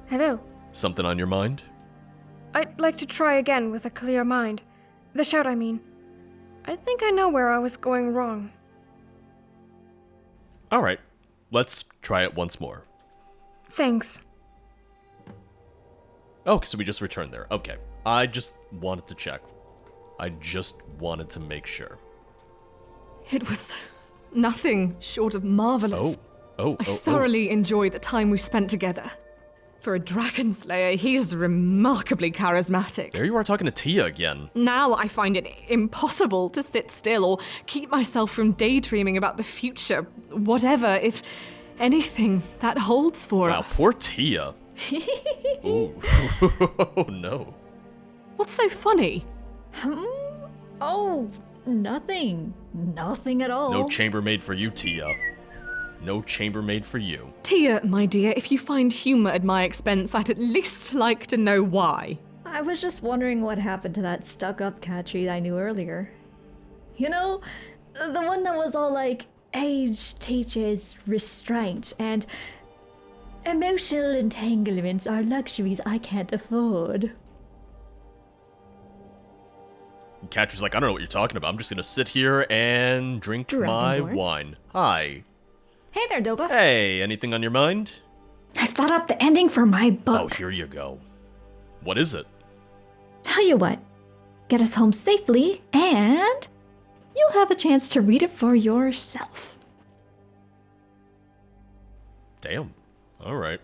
Hello. Something on your mind? I'd like to try again with a clear mind. The shout, I mean. I think I know where I was going wrong. Alright, let's try it once more. Thanks. Oh, so we just returned there. Okay. I just wanted to check. I just wanted to make sure. It was nothing short of marvelous. I thoroughly enjoyed the time we spent together. For a dragon slayer, he is remarkably charismatic. There you are talking to Tia again. Now I find it impossible to sit still or keep myself from daydreaming about the future, whatever, if anything, that holds for us. Wow, poor Tia. Ooh. Oh, no. What's so funny? Oh, nothing. Nothing at all. No chambermaid for you, Tia. No chambermaid for you. Tia, my dear, if you find humor at my expense, I'd at least like to know why. I was just wondering what happened to that stuck-up Katri I knew earlier. You know, the one that was all like, age teaches restraint, and emotional entanglements are luxuries I can't afford. Catri's like, I don't know what you're talking about. I'm just gonna sit here and drink my wine. Hi. Hey there, Dova. Hey, anything on your mind? I've thought up the ending for my book. Oh, here you go. What is it? Tell you what, get us home safely, and you'll have a chance to read it for yourself. Damn. Alright.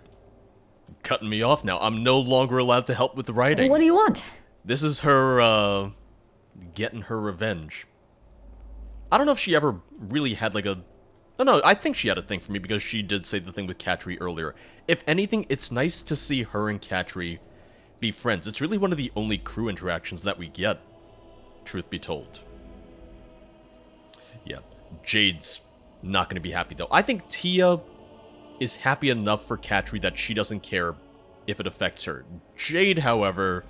Cutting me off now. I'm no longer allowed to help with the writing. What do you want? This is her, getting her revenge. I don't know if she ever really had like a... Oh no, I think she had a thing for me because she did say the thing with Katri earlier. If anything, it's nice to see her and Katri be friends. It's really one of the only crew interactions that we get, truth be told. Yeah, Jade's not going to be happy though. I think Tia is happy enough for Katri that she doesn't care if it affects her. Jade, however,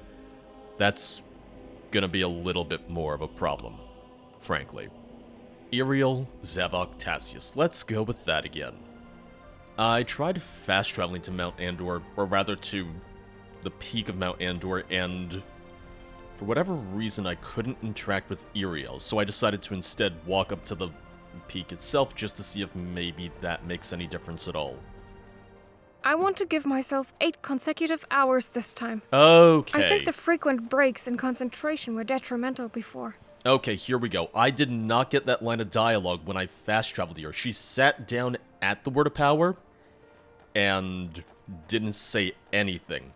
that's gonna be a little bit more of a problem, frankly. Iriel, Zavok, Tassius. Let's go with that again. I tried fast traveling to Mount Andor, or rather to the peak of Mount Andor, and for whatever reason I couldn't interact with Iriel, so I decided to instead walk up to the peak itself just to see if maybe that makes any difference at all. I want to give myself 8 consecutive hours this time. Okay. I think the frequent breaks in concentration were detrimental before. Okay, here we go. I did not get that line of dialogue when I fast traveled here. She sat down at the Word of Power and didn't say anything.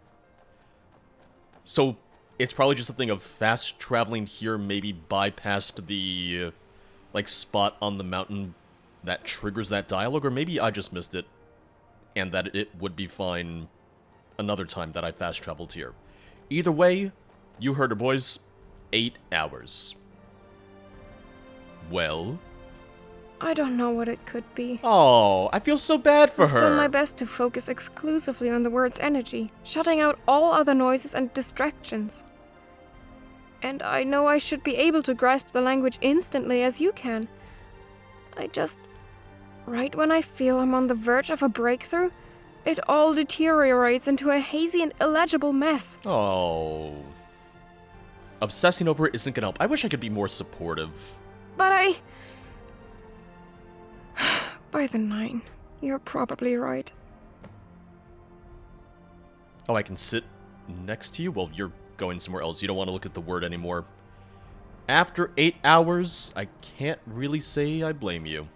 So, it's probably just a thing of fast traveling here maybe bypassed the, like, spot on the mountain that triggers that dialogue, or maybe I just missed it, and that it would be fine another time that I fast traveled here. Either way, you heard her, boys. 8 hours. Well? I don't know what it could be. Oh, I feel so bad for her. I've done my best to focus exclusively on the word's energy, shutting out all other noises and distractions. And I know I should be able to grasp the language instantly as you can. I just... Right when I feel I'm on the verge of a breakthrough, it all deteriorates into a hazy and illegible mess. Oh. Obsessing over it isn't gonna help. I wish I could be more supportive. But By the 9, you're probably right. Oh, I can sit next to you? Well, you're going somewhere else. You don't want to look at the word anymore. After 8 hours, I can't really say I blame you.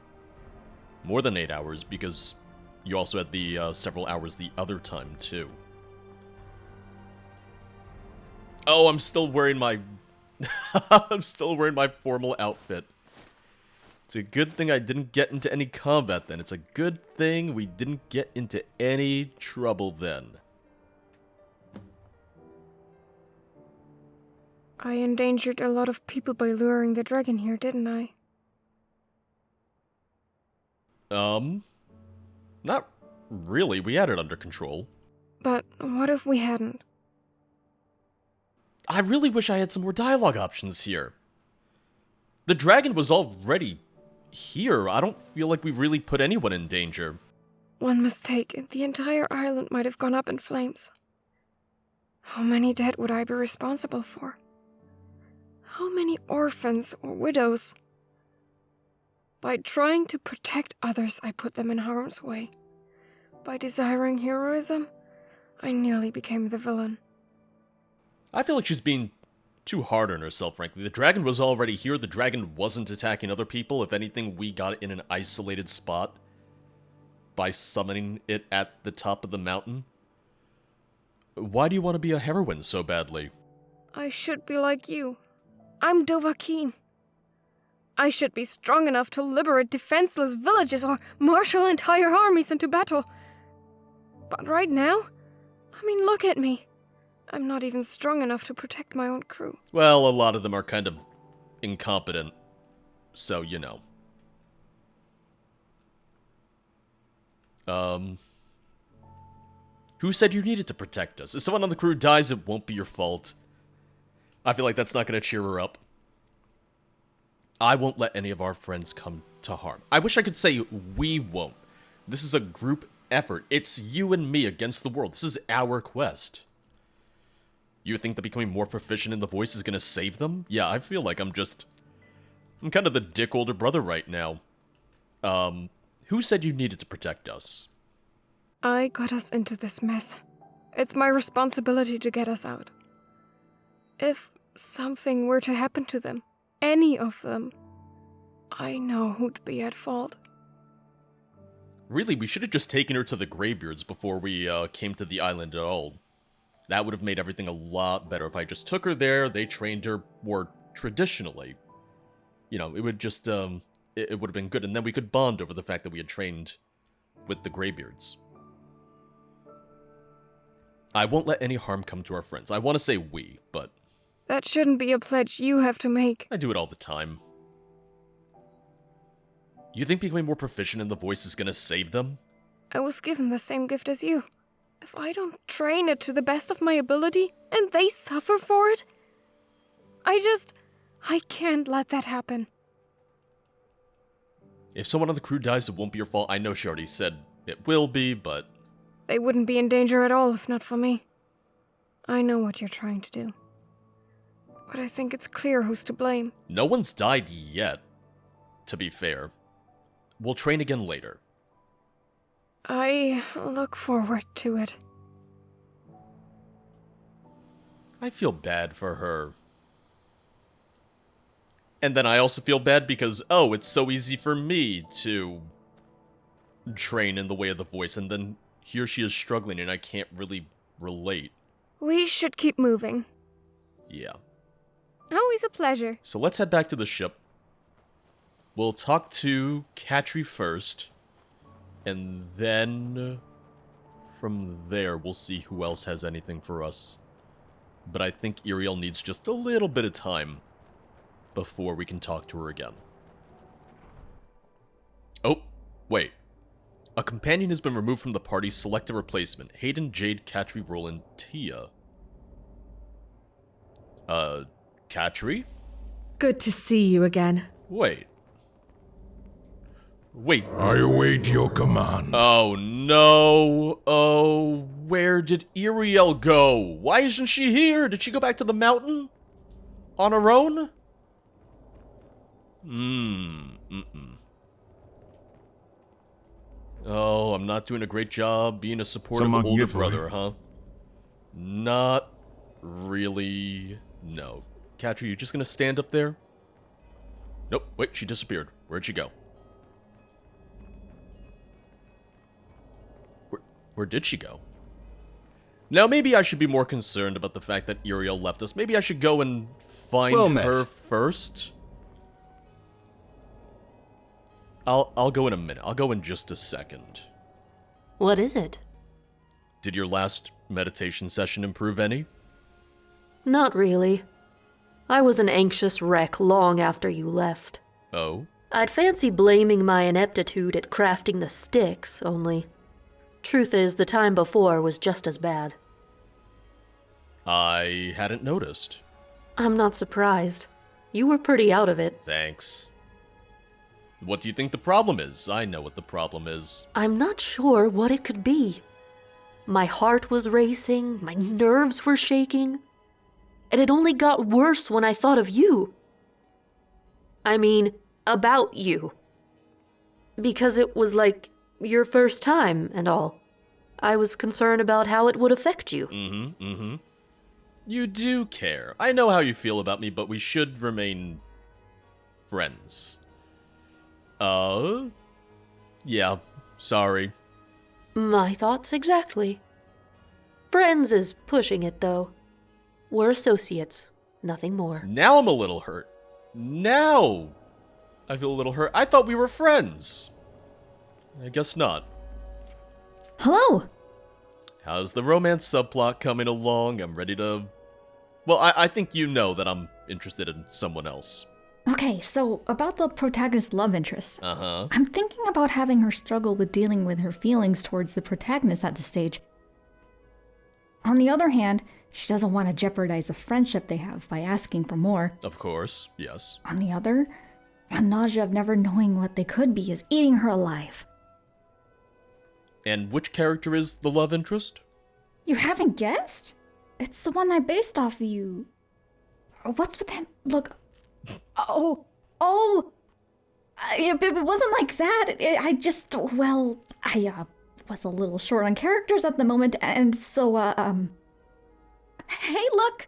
More than 8 hours, because you also had the several hours the other time, too. Oh, I'm still wearing my... I'm still wearing my formal outfit. It's a good thing I didn't get into any combat then. It's a good thing we didn't get into any trouble then. I endangered a lot of people by luring the dragon here, didn't I? Not really. We had it under control. But what if we hadn't? I really wish I had some more dialogue options here. The dragon was already here. I don't feel like we've really put anyone in danger. one mistake, and the entire island might have gone up in flames. How many dead would I be responsible for? How many orphans or widows? By trying to protect others, I put them in harm's way. By desiring heroism, I nearly became the villain. I feel like she's being too hard on herself, frankly. The dragon was already here. The dragon wasn't attacking other people. If anything, we got it in an isolated spot by summoning it at the top of the mountain. Why do you want to be a heroine so badly? I should be like you. I'm Dovahkiin. I should be strong enough to liberate defenseless villages or marshal entire armies into battle. But right now, look at me. I'm not even strong enough to protect my own crew. Well, a lot of them are kind of incompetent, so you know. Who said you needed to protect us? If someone on the crew dies, it won't be your fault. I feel like that's not going to cheer her up. I won't let any of our friends come to harm. I wish I could say we won't. This is a group effort. It's you and me against the world. This is our quest. You think that becoming more proficient in the voice is going to save them? Yeah, I feel like I'm kind of the dick older brother right now. Who said you needed to protect us? I got us into this mess. It's my responsibility to get us out. If something were to happen to them, any of them, I know who'd be at fault. Really, we should have just taken her to the Greybeards before we came to the island at all. That would have made everything a lot better if I just took her there, they trained her more traditionally. You know, it would just, it would have been good, and then we could bond over the fact that we had trained with the Greybeards. I won't let any harm come to our friends. I want to say we, but... That shouldn't be a pledge you have to make. I do it all the time. You think becoming more proficient in the voice is gonna save them? I was given the same gift as you. If I don't train it to the best of my ability, and they suffer for it, I can't let that happen. If someone on the crew dies, it won't be your fault. I know she already said it will be, but... They wouldn't be in danger at all if not for me. I know what you're trying to do. But I think it's clear who's to blame. No one's died yet, to be fair. We'll train again later. I look forward to it. I feel bad for her. And then I also feel bad because, oh, it's so easy for me to train in the way of the voice, and then here she is struggling and I can't really relate. We should keep moving. Yeah. Always a pleasure. So let's head back to the ship. We'll talk to Katri first, and then from there we'll see who else has anything for us. But I think Iriel needs just a little bit of time before we can talk to her again. Oh, wait. A companion has been removed from the party. Select a replacement. Hayden, Jade, Katri, Roland, Tia. Katri? Good to see you again. Wait. I await your command. Oh no. Oh, where did Iriel go? Why isn't she here? Did she go back to the mountain? On her own? Oh, I'm not doing a great job being a supportive older brother, huh? Not really. No. Katri, you just gonna stand up there? Nope, wait, she disappeared. Where'd she go? Where did she go? Now, maybe I should be more concerned about the fact that Iriel left us. Maybe I should go and find her first. I'll go in a minute. I'll go in just a second. What is it? Did your last meditation session improve any? Not really. I was an anxious wreck long after you left. Oh? I'd fancy blaming my ineptitude at crafting the sticks, only... Truth is, the time before was just as bad. I hadn't noticed. I'm not surprised. You were pretty out of it. Thanks. What do you think the problem is? I know what the problem is. I'm not sure what it could be. My heart was racing, my nerves were shaking, and it only got worse when I thought of you. I mean, about you. Because it was like your first time and all. I was concerned about how it would affect you. You do care. I know how you feel about me, but we should remain friends. Yeah, sorry. My thoughts exactly. Friends is pushing it, though. We're associates, nothing more. Now I'm a little hurt. Now I feel a little hurt. I thought we were friends. I guess not. Hello! How's the romance subplot coming along? I'm ready to... Well, I think you know that I'm interested in someone else. Okay, so about the protagonist's love interest. Uh-huh. I'm thinking about having her struggle with dealing with her feelings towards the protagonist at this stage. On the other hand, she doesn't want to jeopardize a friendship they have by asking for more. Of course, yes. On the other, the nausea of never knowing what they could be is eating her alive. And which character is the love interest? You haven't guessed? It's the one I based off of you. What's with him? Look. It wasn't like that. I was a little short on characters at the moment, and so, Hey, look!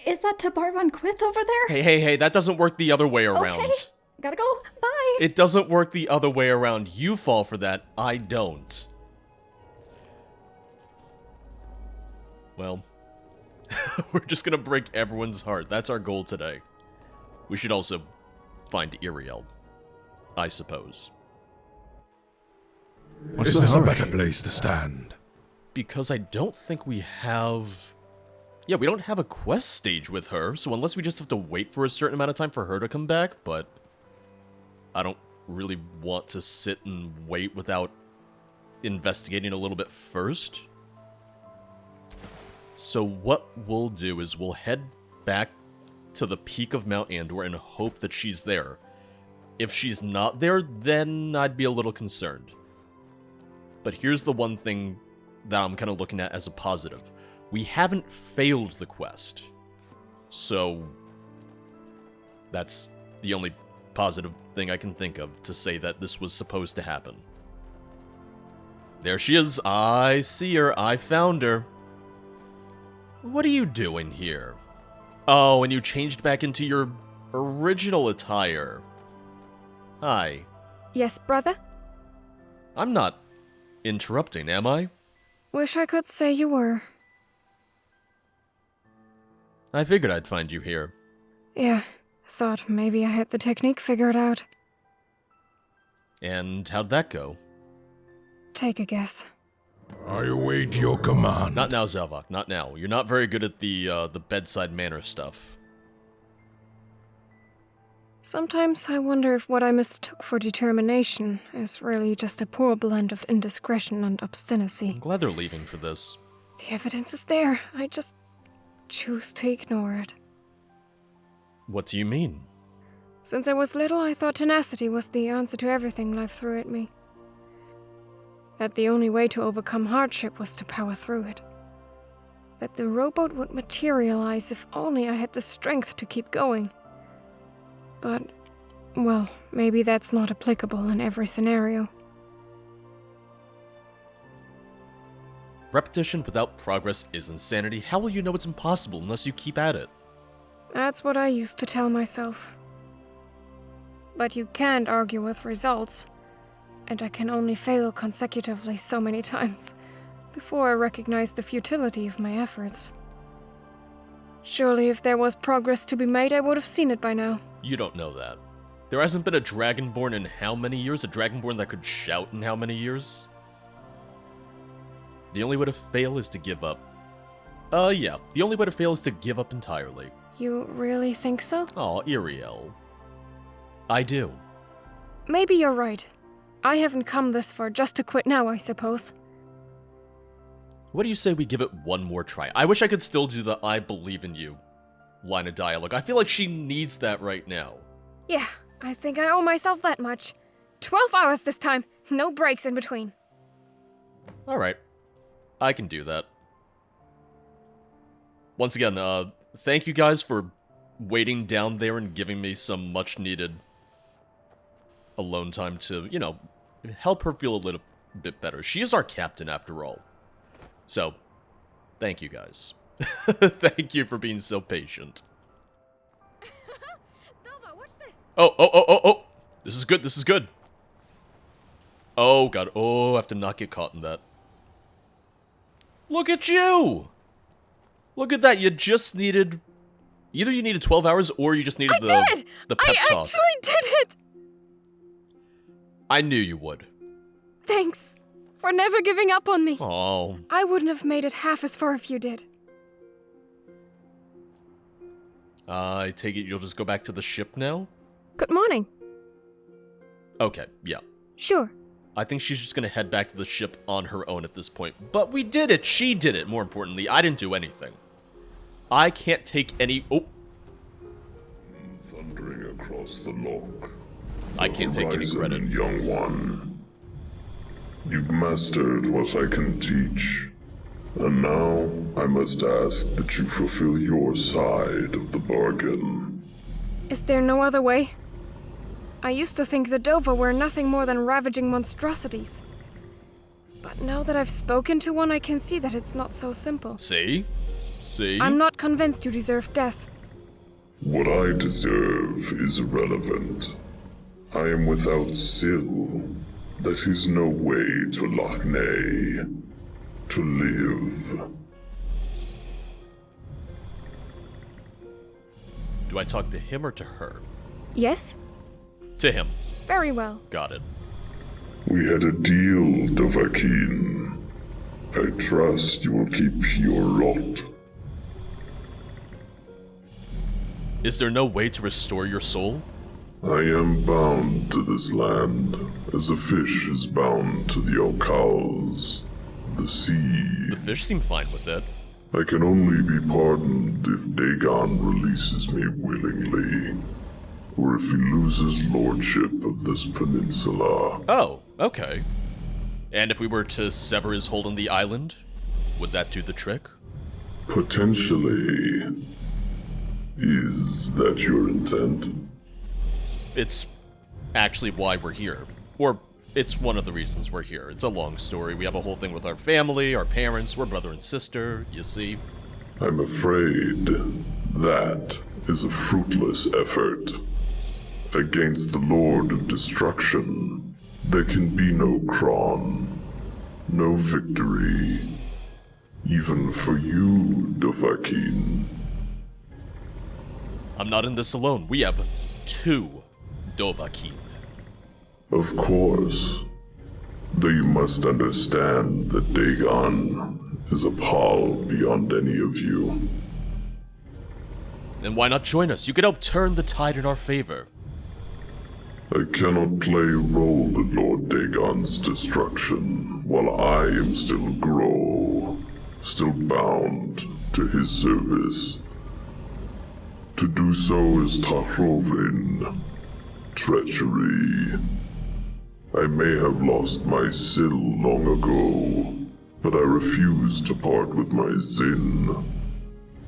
Is that TheBawb Van Quith over there? Hey, that doesn't work the other way around. Okay, gotta go. Bye! It doesn't work the other way around. You fall for that, I don't. Well, we're just gonna break everyone's heart. That's our goal today. We should also find Iriel, I suppose. Is this a better place to stand? Because I don't think we have... Yeah, we don't have a quest stage with her, so unless we just have to wait for a certain amount of time for her to come back, but... I don't really want to sit and wait without investigating a little bit first. So what we'll do is we'll head back to the peak of Mount Andor and hope that she's there. If she's not there, then I'd be a little concerned. But here's the one thing that I'm kind of looking at as a positive. We haven't failed the quest. So that's the only positive thing I can think of to say that this was supposed to happen. There she is. I see her. I found her. What are you doing here? Oh, and you changed back into your original attire. Hi. Yes, brother? I'm not interrupting, am I? Wish I could say you were. I figured I'd find you here. Yeah, thought maybe I had the technique figured out. And how'd that go? Take a guess. I await your command. Not now, Zavok, not now. You're not very good at the bedside manner stuff. Sometimes I wonder if what I mistook for determination is really just a poor blend of indiscretion and obstinacy. I'm glad they're leaving for this. The evidence is there. I just choose to ignore it. What do you mean? Since I was little, I thought tenacity was the answer to everything life threw at me. That the only way to overcome hardship was to power through it. That the rowboat would materialize if only I had the strength to keep going. But, well, maybe that's not applicable in every scenario. Repetition without progress is insanity. How will you know it's impossible unless you keep at it? That's what I used to tell myself. But you can't argue with results. And I can only fail consecutively so many times before I recognize the futility of my efforts. Surely if there was progress to be made, I would have seen it by now. You don't know that. There hasn't been a Dragonborn in how many years? A Dragonborn that could shout in how many years? The only way to fail is to give up. Yeah. The only way to fail is to give up entirely. You really think so? Oh, Iriel. I do. Maybe you're right. I haven't come this far just to quit now, I suppose. What do you say we give it one more try? I wish I could still do the I believe in you line of dialogue. I feel like she needs that right now. Yeah, I think I owe myself that much. 12 hours this time. No breaks in between. Alright. I can do that. Once again, thank you guys for waiting down there and giving me some much-needed alone time to, you know, help her feel a little bit better. She is our captain, after all. So, thank you guys. Thank you for being so patient. Dova, watch this. Oh. This is good, this is good. Oh, God. Oh, I have to not get caught in that. Look at you! Look at that, you just needed... Either you needed 12 hours, or you just needed the pep talk. I actually did it! I knew you would. Thanks for never giving up on me. Oh. I wouldn't have made it half as far if you did. I take it you'll just go back to the ship now? Good morning. Okay, yeah. Sure. I think she's just gonna head back to the ship on her own at this point. But we did it! She did it, more importantly. I didn't do anything. I can't take any... Oh. Thundering across the loch. I can't take any credit. Young one. You've mastered what I can teach. And now, I must ask that you fulfill your side of the bargain. Is there no other way? I used to think the Dova were nothing more than ravaging monstrosities. But now that I've spoken to one, I can see that it's not so simple. See? See? I'm not convinced you deserve death. What I deserve is irrelevant. I am without Syl. That is no way to Loch-Nay. To live. Do I talk to him or to her? Yes? To him. Very well. Got it. We had a deal, Dovahkiin. I trust you will keep your lot. Is there no way to restore your soul? I am bound to this land, as a fish is bound to the Okals, the sea. The fish seem fine with it. I can only be pardoned if Dagon releases me willingly, or if he loses lordship of this peninsula. Oh, okay. And if we were to sever his hold on the island, would that do the trick? Potentially. Is that your intent? It's actually why we're here. Or, it's one of the reasons we're here. It's a long story. We have a whole thing with our family, our parents, we're brother and sister, you see. I'm afraid that is a fruitless effort. Against the Lord of Destruction, there can be no Kron, no victory, even for you, Dovahkiin. I'm not in this alone. We have 2 Dovahkiin. Of course. Though you must understand that Dagon is a pall beyond any of you. Then why not join us? You could help turn the tide in our favor. I cannot play a role in Lord Dagon's destruction while I am still Grow, still bound to his service. To do so is Tahrovin, treachery. I may have lost my Syl long ago, but I refuse to part with my Zin,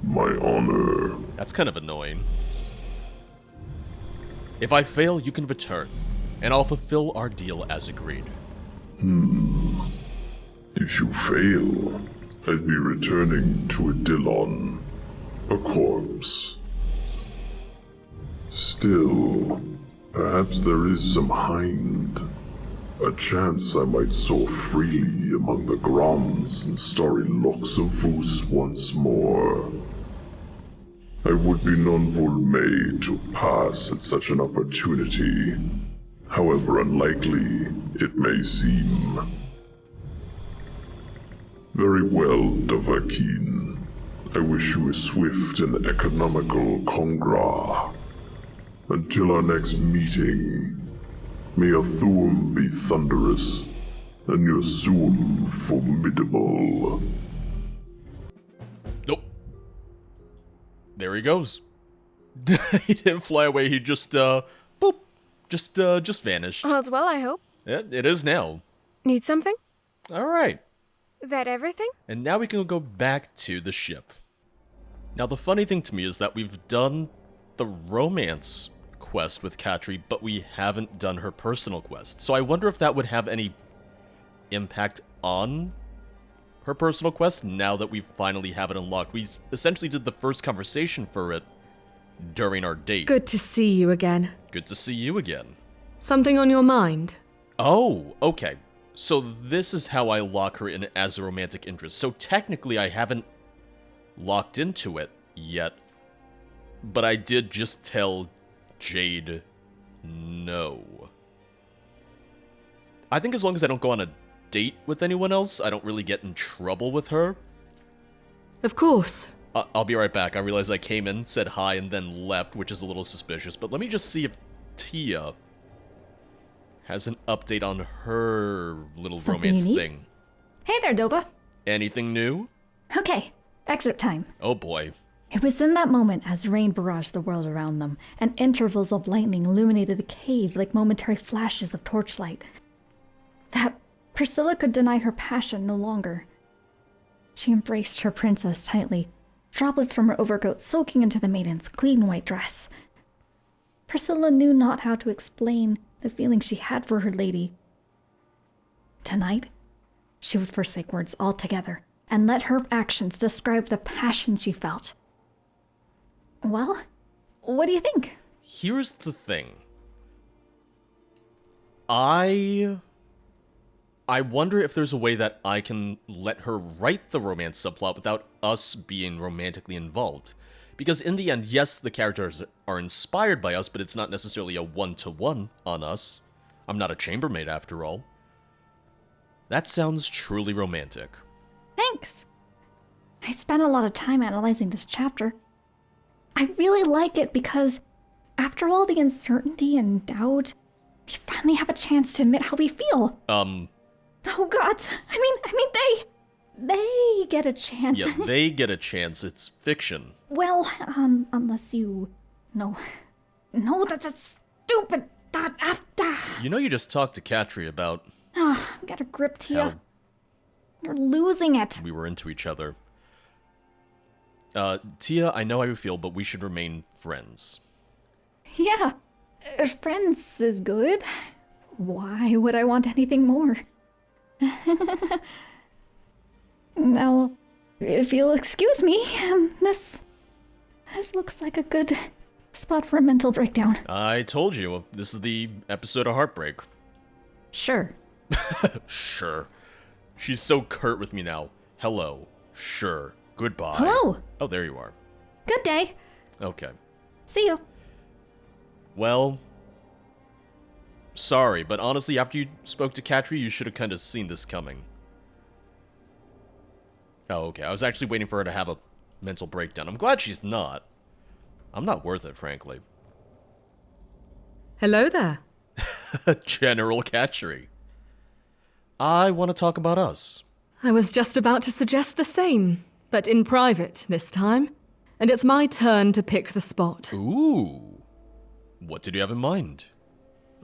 my honor. That's kind of annoying. If I fail, you can return, and I'll fulfill our deal as agreed. If you fail, I'd be returning to a Dillon, a corpse. Still, perhaps there is some Hind. A chance I might soar freely among the Groms and starry locks of Vus once more. I would be non-volme to pass at such an opportunity, however unlikely it may seem. Very well, Dovahkiin. I wish you a swift and economical congra. Until our next meeting, may your Thuum be thunderous, and your Suum formidable. Nope. There he goes. He didn't fly away, he just, boop, just vanished. All's well, I hope. It is now. Need something? Alright. That everything? And now we can go back to the ship. Now the funny thing to me is that we've done the romance quest with Katri, but we haven't done her personal quest. So I wonder if that would have any impact on her personal quest now that we finally have it unlocked. We essentially did the first conversation for it during our date. Good to see you again. Good to see you again. Something on your mind? Oh, okay. So this is how I lock her in as a romantic interest. So technically I haven't locked into it yet, but I did just tell Jade no. I think as long as I don't go on a date with anyone else, I don't really get in trouble with her. Of course. I'll be right back. I realized I came in, said hi, and then left, which is a little suspicious, but let me just see if Tia has an update on her little Something romance you need? thing. Hey there, Dova. Anything new? Okay, excerpt time. Oh boy. It was in that moment as rain barraged the world around them, and intervals of lightning illuminated the cave like momentary flashes of torchlight, that Priscilla could deny her passion no longer. She embraced her princess tightly, droplets from her overcoat soaking into the maiden's clean white dress. Priscilla knew not how to explain the feeling she had for her lady. Tonight, she would forsake words altogether and let her actions describe the passion she felt. Well, what do you think? Here's the thing. I wonder if there's a way that I can let her write the romance subplot without us being romantically involved. Because in the end, yes, the characters are inspired by us, but it's not necessarily a one-to-one on us. I'm not a chambermaid after all. That sounds truly romantic. Thanks. I spent a lot of time analyzing this chapter. I really like it because, after all the uncertainty and doubt, we finally have a chance to admit how we feel. Oh God, they get a chance. Yeah, they get a chance. It's fiction. Well, unless you... No, that's a stupid thought after. You know you just talked to Katri about Get a grip, Tia. how You're losing it. we were into each other. Tia, I know how you feel, but we should remain friends. Yeah, friends is good. Why would I want anything more? Now, if you'll excuse me, this looks like a good spot for a mental breakdown. I told you, this is the episode of Heartbreak. Sure. Sure. She's so curt with me now. Hello. Sure. Goodbye. Hello. Oh, there you are. Good day. Okay. See you. Well, sorry, but honestly, after you spoke to Katri, you should have kind of seen this coming. Oh, okay. I was actually waiting for her to have a mental breakdown. I'm glad she's not. I'm not worth it, frankly. Hello there. General Katri. I want to talk about us. I was just about to suggest the same, but in private this time. And it's my turn to pick the spot. Ooh. What did you have in mind?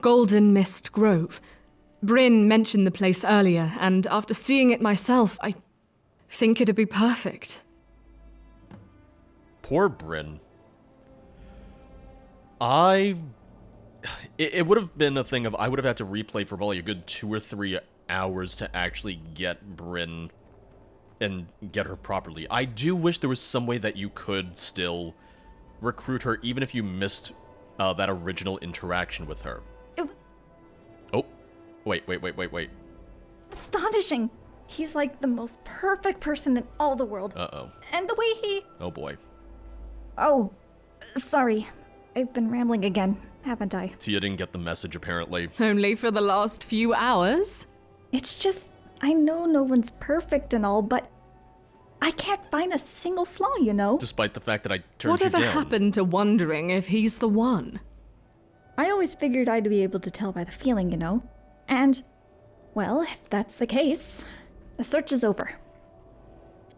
Golden Mist Grove. Bryn mentioned the place earlier, and after seeing it myself, I think it'd be perfect. Poor Bryn. It would have been a thing of I would have had to replay for probably a good 2 or 3 hours to actually get Bryn and get her properly. I do wish there was some way that you could still recruit her even if you missed that original interaction with her. Oh, wait. Astonishing. He's like the most perfect person in all the world. Uh-oh. And the way he... Oh boy. Oh, sorry. I've been rambling again, haven't I? Tia didn't get the message, apparently. Only for the last few hours? It's just, I know no one's perfect and all, but I can't find a single flaw, you know? Despite the fact that I turned Whatever you down. happened to wondering if he's the one? I always figured I'd be able to tell by the feeling, you know? And, well, if that's the case, the search is over.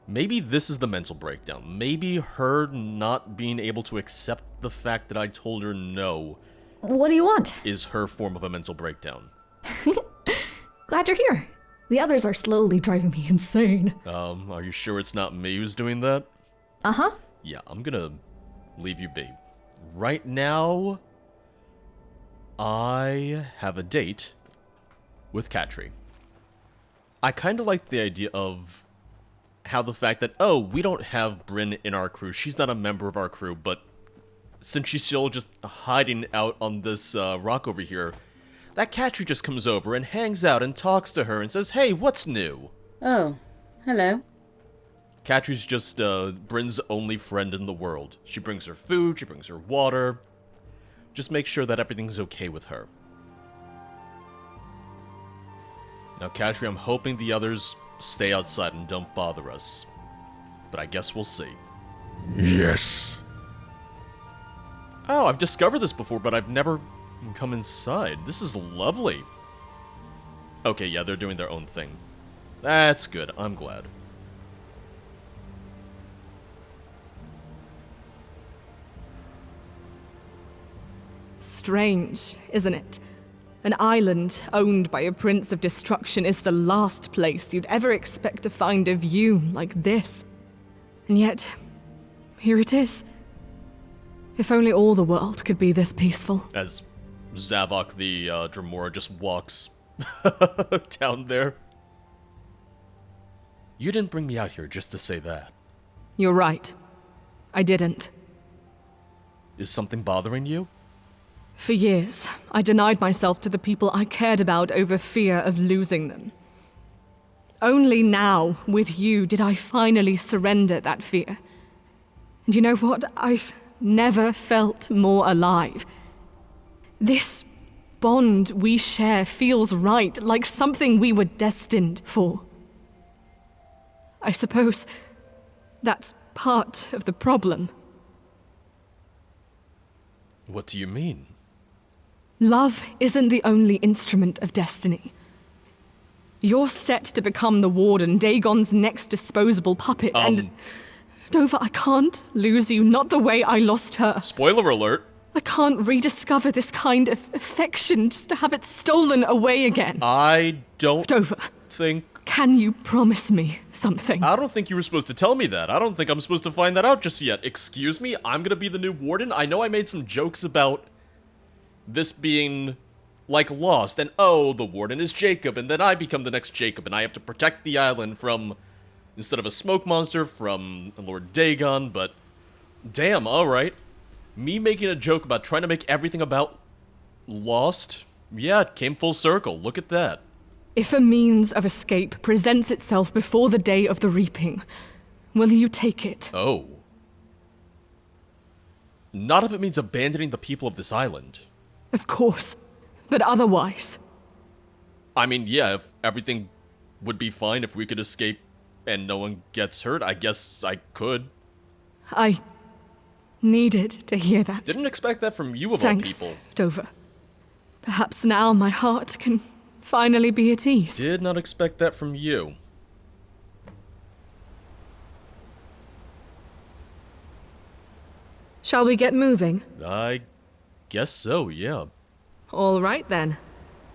Maybe this is the mental breakdown. Maybe her not being able to accept the fact that I told her no What do you want? Is her form of a mental breakdown. Glad you're here. The others are slowly driving me insane. Are you sure it's not me who's doing that? Uh-huh. Yeah, I'm gonna leave you be. Right now, I have a date with Katri. I kind of like the idea of how the fact that, oh, we don't have Bryn in our crew. She's not a member of our crew, but since she's still just hiding out on this rock over here, that Katri just comes over and hangs out and talks to her and says, hey, what's new? Oh, hello. Katri's just Bryn's only friend in the world. She brings her food, she brings her water. Just make sure that everything's okay with her. Now, Katri, I'm hoping the others stay outside and don't bother us. But I guess we'll see. Yes. Oh, I've discovered this before, but I've never come inside. This is lovely. Okay, yeah, they're doing their own thing. That's good. I'm glad. Strange, isn't it? An island owned by a prince of destruction is the last place you'd ever expect to find a view like this. And yet, here it is. If only all the world could be this peaceful. As Zavok the Dremora just walks down there. You didn't bring me out here just to say that. You're right. I didn't. Is something bothering you? For years, I denied myself to the people I cared about over fear of losing them. Only now, with you, did I finally surrender that fear. And you know what? I've never felt more alive. This bond we share feels right, like something we were destined for. I suppose that's part of the problem. What do you mean? Love isn't the only instrument of destiny. You're set to become the Warden, Dagon's next disposable puppet, and... Dover, I can't lose you, not the way I lost her. Spoiler alert. I can't rediscover this kind of affection just to have it stolen away again. I don't Dover, think... can you promise me something? I don't think you were supposed to tell me that. I don't think I'm supposed to find that out just yet. Excuse me? I'm gonna be the new Warden? I know I made some jokes about this being, like, Lost, and oh, the Warden is Jacob, and then I become the next Jacob, and I have to protect the island from, instead of a smoke monster, from Lord Dagon, but damn, alright. Me making a joke about trying to make everything about Lost, yeah, it came full circle. Look at that. If a means of escape presents itself before the day of the reaping, will you take it? Oh. Not if it means abandoning the people of this island. Of course, but otherwise. I mean, yeah, if everything would be fine if we could escape and no one gets hurt, I guess I could. I needed to hear that. Didn't expect that from you of Thanks, all people. Dover. Perhaps now my heart can finally be at ease. Did not expect that from you. Shall we get moving? I guess so, yeah. All right then.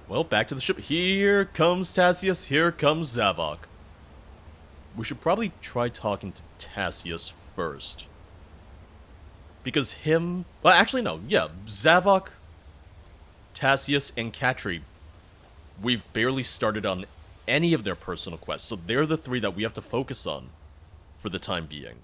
Well, back to the ship. Here comes Tassius, here comes Zavok. We should probably try talking to Tassius first. Because him... Well, actually, no. Yeah, Zavok, Tassius, and Katri, we've barely started on any of their personal quests, so they're the three that we have to focus on for the time being.